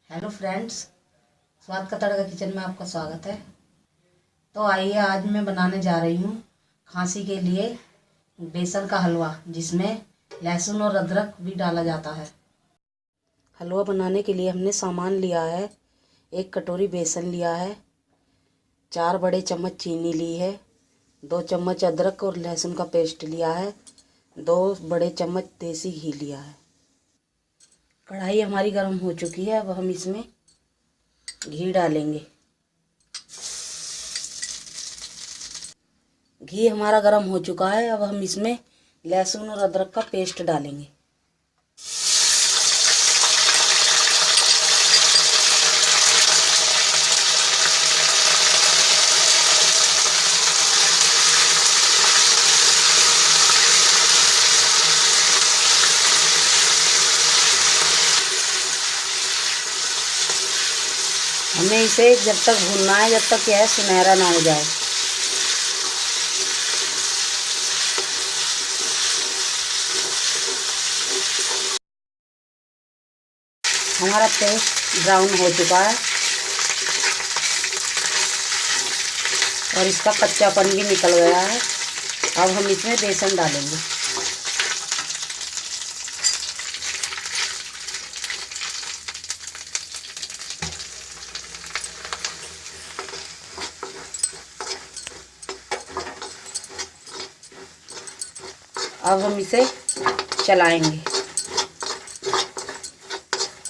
Hello friends, स्वाद का तड़का kitchen में आपका स्वागत है। तो आइए, आज मैं बनाने जा रही हूँ खांसी के लिए बेसन का हलवा, जिसमें लहसुन और अदरक भी डाला जाता है। हलवा बनाने के लिए हमने सामान लिया है। 1 कटोरी बेसन लिया है, 4 बड़े चम्मच चीनी ली है, 2 चम्मच अदरक और लहसुन का पेस्ट लिया है, 2 बड़े चम्मच देसी घी लिया है। कढ़ाई हमारी गर्म हो चुकी है। अब हम इसमें घी डालेंगे। घी हमारा गर्म हो चुका है। अब हम इसमें लहसुन और अदरक का पेस्ट डालेंगे। हमें इसे जब तक भूनना है जब तक यह सुनहरा ना हो जाए। हमारा पेस्ट ब्राउन हो चुका है और इसका कच्चापन भी निकल गया है। अब हम इसमें बेसन डालेंगे। अब हम इसे चलाएंगे।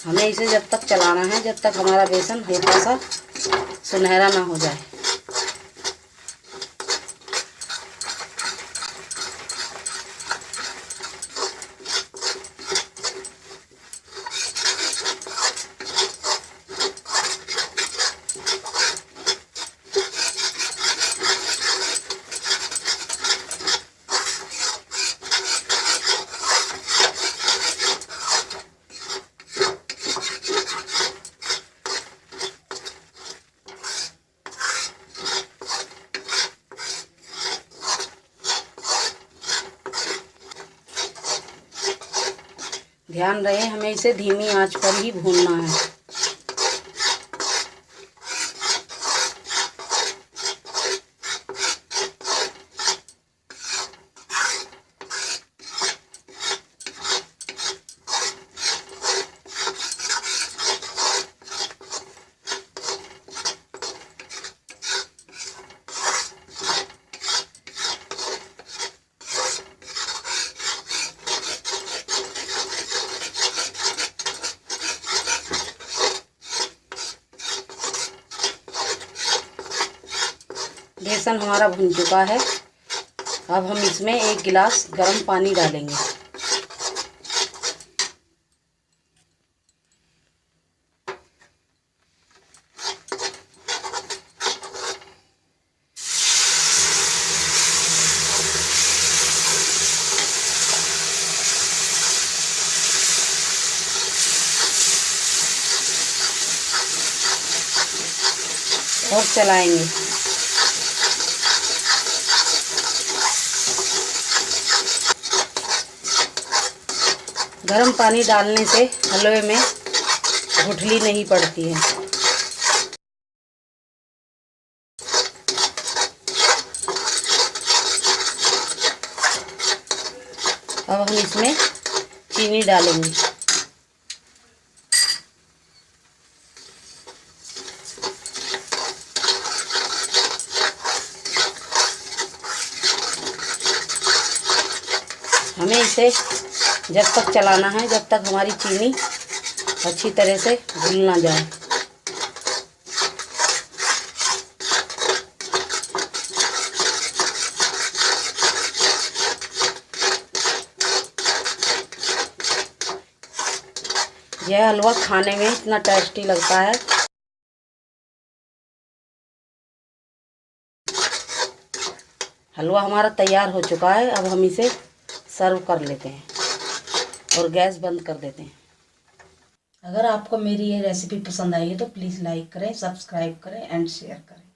हमें इसे जब तक चलाना है जब तक हमारा बेसन हल्का सा सुनहरा ना हो जाए। ध्यान रहे, हमें इसे धीमी आंच पर ही भूनना है। बेसन हमारा भुन चुका है। अब हम इसमें 1 गिलास गर्म पानी डालेंगे। और चलाएंगे। गर्म पानी डालने से हलवे में गुठली नहीं पड़ती है। अब हम इसमें चीनी डालेंगे। हमें इसे जब तक चलाना है जब तक हमारी चीनी अच्छी तरह से घुल ना जाए। यह हलवा खाने में इतना टेस्टी लगता है। हलवा हमारा तैयार हो चुका है। अब हम इसे सर्व कर लेते हैं और गैस बंद कर देते हैं। अगर आपको मेरी ये रेसिपी पसंद आई है तो प्लीज़ लाइक करें, सब्सक्राइब करें एंड शेयर करें।